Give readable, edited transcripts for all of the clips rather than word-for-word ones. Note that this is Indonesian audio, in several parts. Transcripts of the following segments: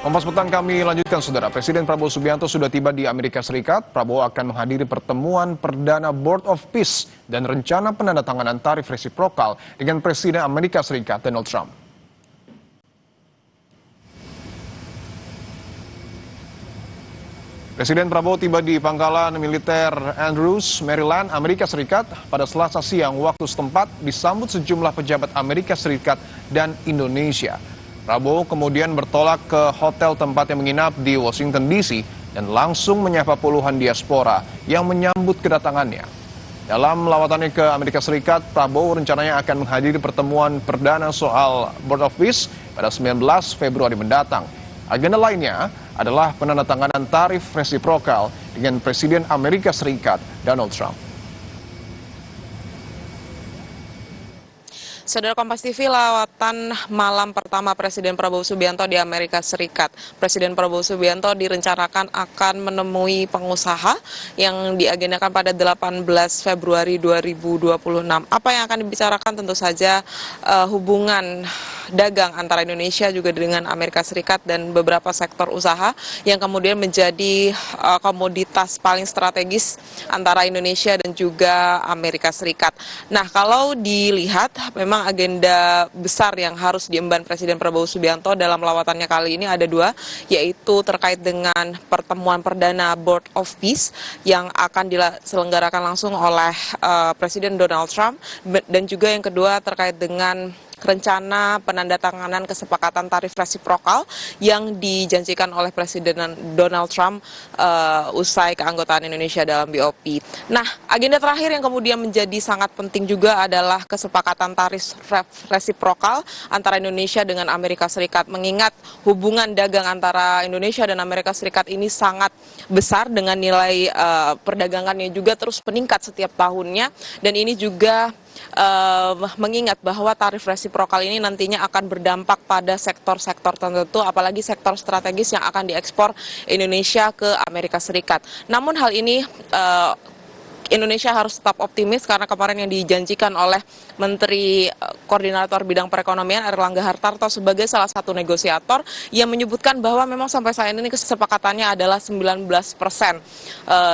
Kompas Petang kami lanjutkan, Saudara. Presiden Prabowo Subianto sudah tiba di Amerika Serikat. Prabowo akan menghadiri pertemuan perdana Board of Peace dan rencana penandatanganan tarif resiprokal dengan Presiden Amerika Serikat Donald Trump. Presiden Prabowo tiba di Pangkalan Militer Andrews, Maryland, Amerika Serikat pada Selasa siang waktu setempat, disambut sejumlah pejabat Amerika Serikat dan Indonesia. Prabowo kemudian bertolak ke hotel tempatnya menginap di Washington DC dan langsung menyapa puluhan diaspora yang menyambut kedatangannya. Dalam lawatannya ke Amerika Serikat, Prabowo rencananya akan menghadiri pertemuan perdana soal Board of Peace pada 19 Februari mendatang. Agenda lainnya adalah penandatanganan tarif resiprokal dengan Presiden Amerika Serikat Donald Trump. Saudara Kompas TV, lawatan malam pertama Presiden Prabowo Subianto di Amerika Serikat. Presiden Prabowo Subianto direncanakan akan menemui pengusaha yang diagendakan pada 18 Februari 2026. Apa yang akan dibicarakan? Tentu saja hubungan dagang antara Indonesia juga dengan Amerika Serikat dan beberapa sektor usaha yang kemudian menjadi komoditas paling strategis antara Indonesia dan juga Amerika Serikat. Nah, kalau dilihat memang agenda besar yang harus diemban Presiden Prabowo Subianto dalam lawatannya kali ini ada dua, yaitu terkait dengan pertemuan perdana Board of Peace yang akan diselenggarakan langsung oleh Presiden Donald Trump, dan juga yang kedua terkait dengan rencana penandatanganan kesepakatan tarif resiprokal yang dijanjikan oleh Presiden Donald Trump usai keanggotaan Indonesia dalam BOP. Nah, agenda terakhir yang kemudian menjadi sangat penting juga adalah kesepakatan tarif resiprokal antara Indonesia dengan Amerika Serikat, mengingat hubungan dagang antara Indonesia dan Amerika Serikat ini sangat besar dengan nilai perdagangannya juga terus meningkat setiap tahunnya, dan ini juga mengingat bahwa tarif resiprokal ini nantinya akan berdampak pada sektor-sektor tertentu, apalagi sektor strategis yang akan diekspor Indonesia ke Amerika Serikat. Namun hal ini Indonesia harus tetap optimis karena kemarin yang dijanjikan oleh Menteri Koordinator Bidang Perekonomian Airlangga Hartarto sebagai salah satu negosiator yang menyebutkan bahwa memang sampai saat ini kesepakatannya adalah 19%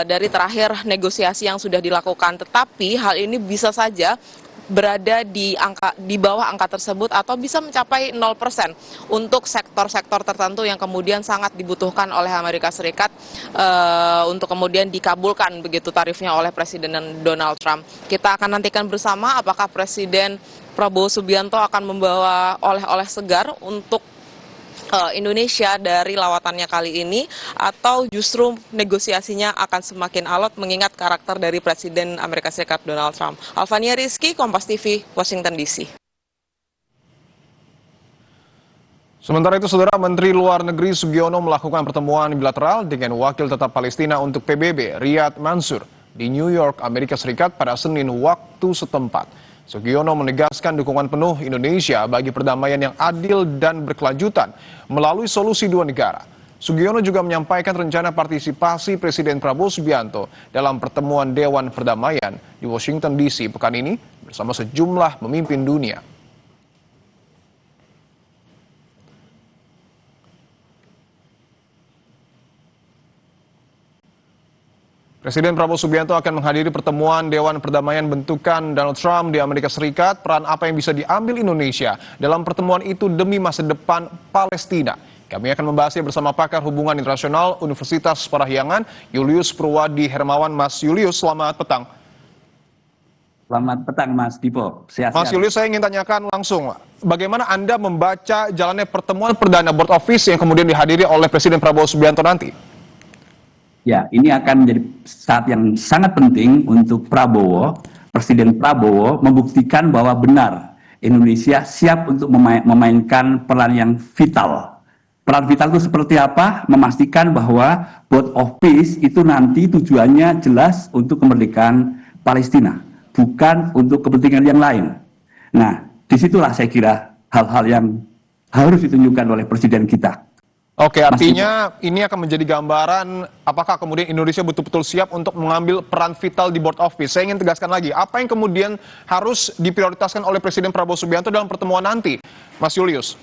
dari terakhir negosiasi yang sudah dilakukan. Tetapi hal ini bisa saja berada di bawah angka tersebut atau bisa mencapai 0% untuk sektor-sektor tertentu yang kemudian sangat dibutuhkan oleh Amerika Serikat untuk kemudian dikabulkan begitu tarifnya oleh Presiden Donald Trump. Kita akan nantikan bersama apakah Presiden Prabowo Subianto akan membawa oleh-oleh segar untuk Indonesia dari lawatannya kali ini, atau justru negosiasinya akan semakin alot mengingat karakter dari Presiden Amerika Serikat Donald Trump. Alvania Rizky, Kompas TV, Washington DC. Sementara itu, Saudara, Menteri Luar Negeri Sugiono melakukan pertemuan bilateral dengan Wakil Tetap Palestina untuk PBB, Riyad Mansur, di New York, Amerika Serikat pada Senin waktu setempat. Sugiono menegaskan dukungan penuh Indonesia bagi perdamaian yang adil dan berkelanjutan melalui solusi dua negara. Sugiono juga menyampaikan rencana partisipasi Presiden Prabowo Subianto dalam pertemuan Dewan Perdamaian di Washington DC pekan ini bersama sejumlah pemimpin dunia. Presiden Prabowo Subianto akan menghadiri pertemuan Dewan Perdamaian bentukan Donald Trump di Amerika Serikat. Peran apa yang bisa diambil Indonesia dalam pertemuan itu demi masa depan Palestina? Kami akan membahasnya bersama pakar hubungan internasional Universitas Parahyangan, Julius Purwadi Hermawan. Mas Julius, selamat petang. Selamat petang, Mas Dipo. Mas Julius, saya ingin tanyakan langsung, bagaimana Anda membaca jalannya pertemuan perdana Board of Peace yang kemudian dihadiri oleh Presiden Prabowo Subianto nanti? Ya, ini akan menjadi saat yang sangat penting untuk Presiden Prabowo membuktikan bahwa benar Indonesia siap untuk memainkan peran yang vital. Peran vital itu seperti apa? Memastikan bahwa Board of Peace itu nanti tujuannya jelas untuk kemerdekaan Palestina, bukan untuk kepentingan yang lain. Nah, disitulah saya kira hal-hal yang harus ditunjukkan oleh Presiden kita. Oke, artinya ini akan menjadi gambaran apakah kemudian Indonesia betul-betul siap untuk mengambil peran vital di Board of Peace. Saya ingin tegaskan lagi, apa yang kemudian harus diprioritaskan oleh Presiden Prabowo Subianto dalam pertemuan nanti, Mas Julius?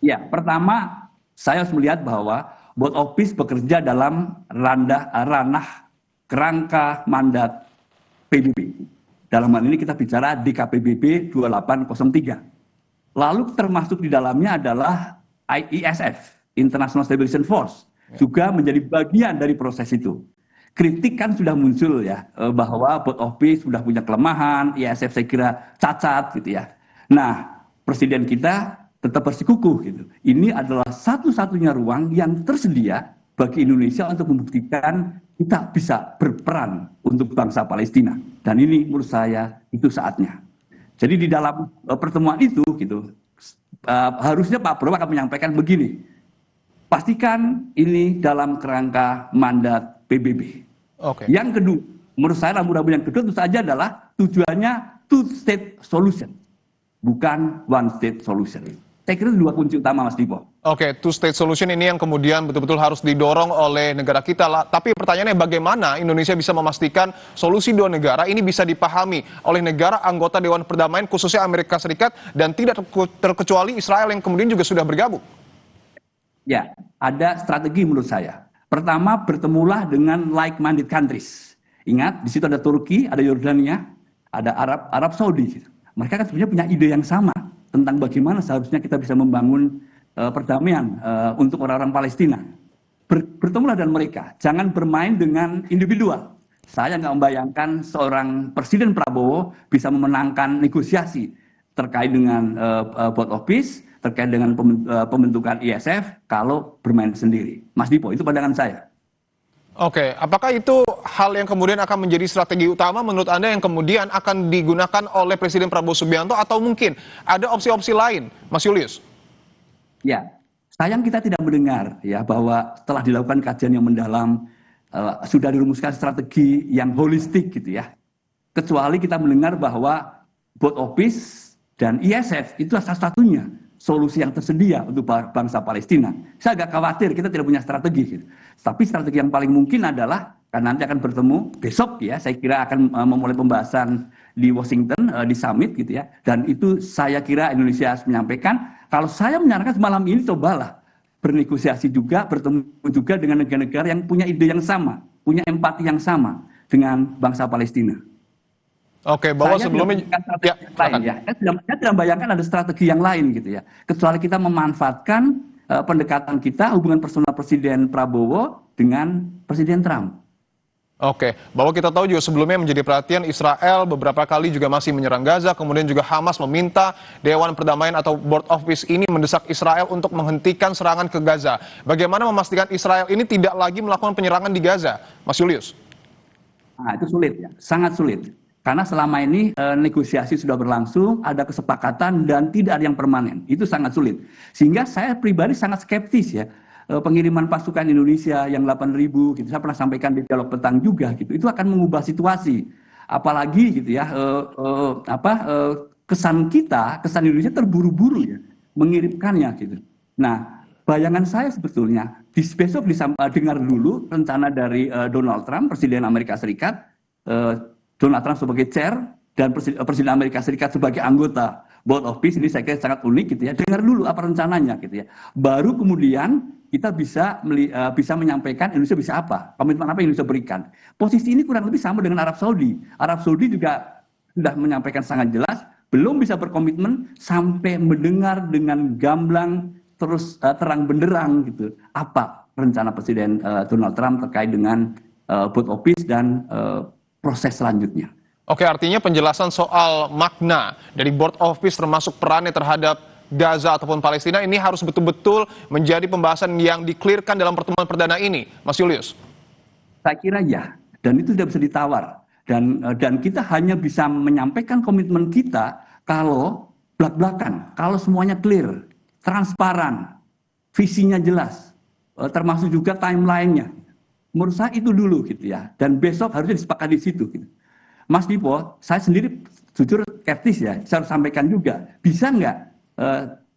Ya, pertama saya harus melihat bahwa Board of Peace bekerja dalam ranah kerangka mandat PBB. Dalam hal ini kita bicara DKPBB 2803. Lalu termasuk di dalamnya adalah ISF, International Stabilization Force, juga menjadi bagian dari proses itu. Kritik kan sudah muncul ya, bahwa Board of Peace sudah punya kelemahan, ISF saya kira cacat gitu ya. Nah, Presiden kita tetap bersikukuh gitu. Ini adalah satu-satunya ruang yang tersedia bagi Indonesia untuk membuktikan kita bisa berperan untuk bangsa Palestina. Dan ini menurut saya itu saatnya. Jadi di dalam pertemuan itu gitu, harusnya Pak Prabowo akan menyampaikan begini, pastikan ini dalam kerangka mandat PBB. Yang kedua, menurut saya rambu-rambu yang kedua itu saja adalah tujuannya two-state solution, bukan one-state solution. Saya kira dua kunci utama, Mas Dipo. Two-state solution ini yang kemudian betul-betul harus didorong oleh negara kita. Tapi pertanyaannya bagaimana Indonesia bisa memastikan solusi dua negara ini bisa dipahami oleh negara anggota Dewan Perdamaian khususnya Amerika Serikat dan tidak terkecuali Israel yang kemudian juga sudah bergabung? Ya, ada strategi menurut saya. Pertama, bertemulah dengan like-minded countries. Ingat, di situ ada Turki, ada Yordania, ada Arab Saudi. Mereka kan sebenarnya punya ide yang sama tentang bagaimana seharusnya kita bisa membangun perdamaian untuk orang-orang Palestina. Bertemulah dengan mereka, jangan bermain dengan individual. Saya nggak membayangkan seorang Presiden Prabowo bisa memenangkan negosiasi terkait dengan Board of Peace, terkait dengan pembentukan ISF kalau bermain sendiri. Mas Dipo, itu pandangan saya. Apakah itu hal yang kemudian akan menjadi strategi utama menurut Anda yang kemudian akan digunakan oleh Presiden Prabowo Subianto atau mungkin ada opsi-opsi lain, Mas Julius? Ya, sayang kita tidak mendengar ya bahwa setelah dilakukan kajian yang mendalam sudah dirumuskan strategi yang holistik gitu ya. Kecuali kita mendengar bahwa Board of Peace dan ISF itu satu-satunya solusi yang tersedia untuk bangsa Palestina. Saya agak khawatir kita tidak punya strategi gitu. Tapi strategi yang paling mungkin adalah karena nanti akan bertemu besok ya, saya kira akan memulai pembahasan di Washington di summit gitu ya. Dan itu saya kira Indonesia harus menyampaikan, kalau saya menyarankan malam ini cobalah bernegosiasi juga, bertemu juga dengan negara-negara yang punya ide yang sama, punya empati yang sama dengan bangsa Palestina. Bahwa sebelumnya saya tidak bayangkan ada strategi yang lain gitu ya, kecuali kita memanfaatkan pendekatan kita, hubungan personal Presiden Prabowo dengan Presiden Trump. Bahwa kita tahu juga sebelumnya menjadi perhatian Israel beberapa kali juga masih menyerang Gaza, kemudian juga Hamas meminta Dewan Perdamaian atau Board of Peace ini mendesak Israel untuk menghentikan serangan ke Gaza. Bagaimana memastikan Israel ini tidak lagi melakukan penyerangan di Gaza, Mas Julius? Nah, itu sulit ya, sangat sulit. Karena selama ini negosiasi sudah berlangsung, ada kesepakatan dan tidak ada yang permanen. Itu sangat sulit. Sehingga saya pribadi sangat skeptis ya. Pengiriman pasukan Indonesia yang 8.000 gitu, saya pernah sampaikan di dialog petang juga gitu. Itu akan mengubah situasi. Apalagi gitu ya, kesan Indonesia terburu-buru ya mengirimkannya gitu. Nah, bayangan saya sebetulnya besok dengar dulu rencana dari Donald Trump, Presiden Amerika Serikat. Donald Trump sebagai chair dan Presiden Amerika Serikat sebagai anggota Board of Peace, ini saya kira sangat unik gitu ya. Dengar dulu apa rencananya gitu ya. Baru kemudian kita bisa menyampaikan Indonesia bisa apa, komitmen apa yang Indonesia berikan. Posisi ini kurang lebih sama dengan Arab Saudi. Arab Saudi juga sudah menyampaikan sangat jelas, belum bisa berkomitmen sampai mendengar dengan gamblang terus terang benderang gitu apa rencana Presiden Donald Trump terkait dengan Board of Peace dan proses selanjutnya. Artinya penjelasan soal makna dari Board of Peace termasuk perannya terhadap Gaza ataupun Palestina ini harus betul-betul menjadi pembahasan yang diklirkan dalam pertemuan perdana ini, Mas Julius? Saya kira ya, dan itu tidak bisa ditawar. Dan kita hanya bisa menyampaikan komitmen kita kalau belak-belakan, kalau semuanya clear, transparan, visinya jelas, termasuk juga timeline-nya. Menurut saya itu dulu gitu ya, dan besok harusnya disepakati di situ gitu. Mas Dipo, saya sendiri jujur skeptis ya, saya harus sampaikan juga, bisa nggak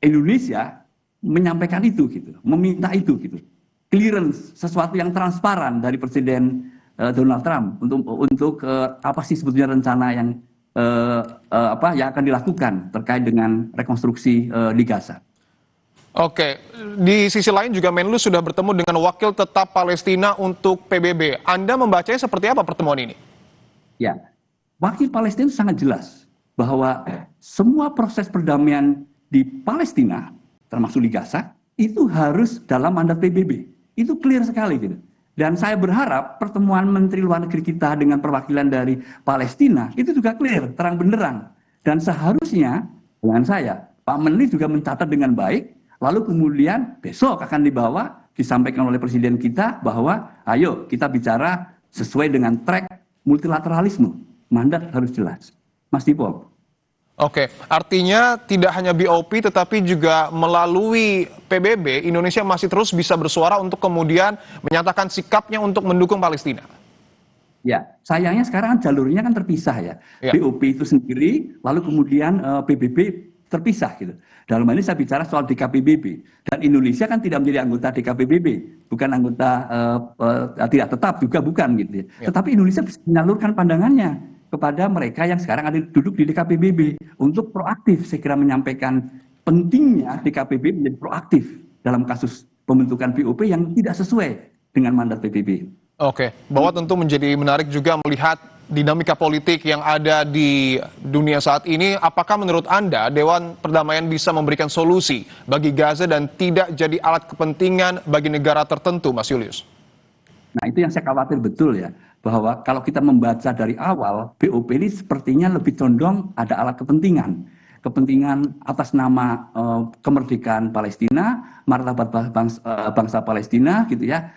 Indonesia menyampaikan itu gitu, meminta itu gitu, clearance, sesuatu yang transparan dari Presiden Donald Trump untuk apa sih sebetulnya rencana yang yang akan dilakukan terkait dengan rekonstruksi di Gaza. Oke, di sisi lain juga Menlu sudah bertemu dengan wakil tetap Palestina untuk PBB. Anda membacanya seperti apa pertemuan ini? Ya, wakil Palestina sangat jelas bahwa semua proses perdamaian di Palestina, termasuk di Gaza, itu harus dalam mandat PBB. Itu clear sekali gitu. Dan saya berharap pertemuan Menteri Luar Negeri kita dengan perwakilan dari Palestina itu juga clear, terang benderang. Dan seharusnya dengan saya, Pak Menteri juga mencatat dengan baik, lalu kemudian besok akan disampaikan oleh Presiden kita bahwa ayo kita bicara sesuai dengan track multilateralisme. Mandat harus jelas. Mas Dipo. Oke, artinya tidak hanya BOP tetapi juga melalui PBB, Indonesia masih terus bisa bersuara untuk kemudian menyatakan sikapnya untuk mendukung Palestina. Ya, sayangnya sekarang jalurnya kan terpisah ya. Ya. BOP itu sendiri, lalu kemudian PBB terpisah gitu. Dalam hal ini saya bicara soal DKPBB. Dan Indonesia kan tidak menjadi anggota DKPBB, bukan anggota tidak tetap juga bukan gitu ya. Ya. Tetapi Indonesia bisa menyalurkan pandangannya kepada mereka yang sekarang ada duduk di DKPBB untuk proaktif, saya kira menyampaikan pentingnya DKPBB menjadi proaktif dalam kasus pembentukan BOP yang tidak sesuai dengan mandat PBB. Oke, bahwa tentu menjadi menarik juga melihat dinamika politik yang ada di dunia saat ini. Apakah menurut Anda Dewan Perdamaian bisa memberikan solusi bagi Gaza dan tidak jadi alat kepentingan bagi negara tertentu, Mas Julius? Nah, itu yang saya khawatir betul ya, bahwa kalau kita membaca dari awal, BOP ini sepertinya lebih condong ada alat kepentingan. Kepentingan atas nama kemerdekaan Palestina, martabat bangsa Palestina gitu ya.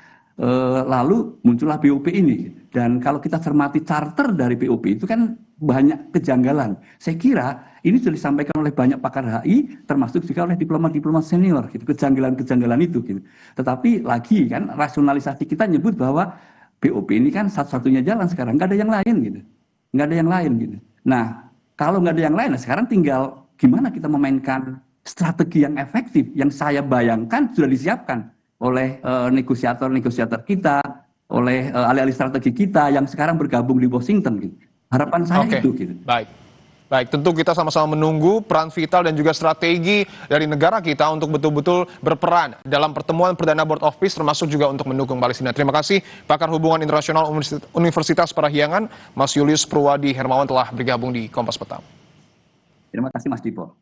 Lalu muncullah BOP ini. Dan kalau kita cermati charter dari BOP itu kan banyak kejanggalan. Saya kira ini sudah disampaikan oleh banyak pakar HI, termasuk juga oleh diplomat-diplomat senior, gitu, kejanggalan-kejanggalan itu. Gitu. Tetapi lagi kan rasionalisasi kita nyebut bahwa BOP ini kan satu-satunya jalan sekarang, nggak ada yang lain gitu, nggak ada yang lain gitu. Nah, kalau nggak ada yang lain, sekarang tinggal gimana kita memainkan strategi yang efektif, yang saya bayangkan sudah disiapkan oleh negosiator-negosiator kita, oleh ahli-ahli strategi kita yang sekarang bergabung di Washington. Gitu. Harapan saya itu. Gitu. Baik, tentu kita sama-sama menunggu peran vital dan juga strategi dari negara kita untuk betul-betul berperan dalam pertemuan Perdana Board of Peace, termasuk juga untuk mendukung Palestina. Terima kasih Pakar Hubungan Internasional Universitas Parahyangan, Mas Julius Purwadi Hermawan telah bergabung di Kompas Petang. Terima kasih Mas Dipo.